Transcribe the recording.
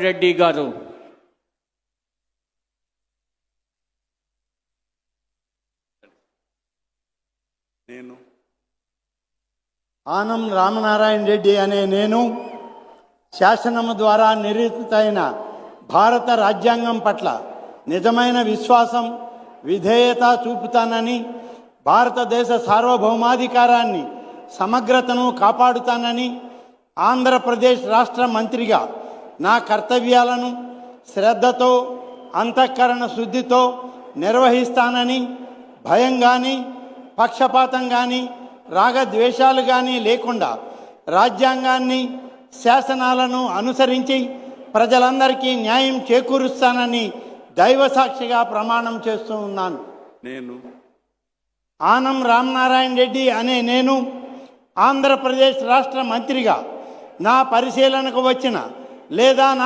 రెడ్డి గారు. నేను ఆనం రామనారాయణ రెడ్డి అనే నేను శాసనము ద్వారా నిర్మితమైన భారత రాజ్యాంగం పట్ల నిజమైన విశ్వాసం విధేయత చూపుతానని, భారతదేశ సార్వభౌమాధికారాన్ని సమగ్రతను కాపాడుతానని, ఆంధ్రప్రదేశ్ రాష్ట్ర మంత్రిగా నా కర్తవ్యాలను శ్రద్ధతో అంతఃకరణ శుద్ధితో నిర్వహిస్తానని, భయం కానీ పక్షపాతం కానీ రాగద్వేషాలు కానీ లేకుండా రాజ్యాంగాన్ని శాసనాలను అనుసరించి ప్రజలందరికీ న్యాయం చేకూరుస్తానని దైవసాక్షిగా ప్రమాణం చేస్తూ ఉన్నాను. నేను ఆనం రామనారాయణ రెడ్డి అనే నేను ఆంధ్రప్రదేశ్ రాష్ట్ర మంత్రిగా నా పరిశీలనకు వచ్చిన లేదా నా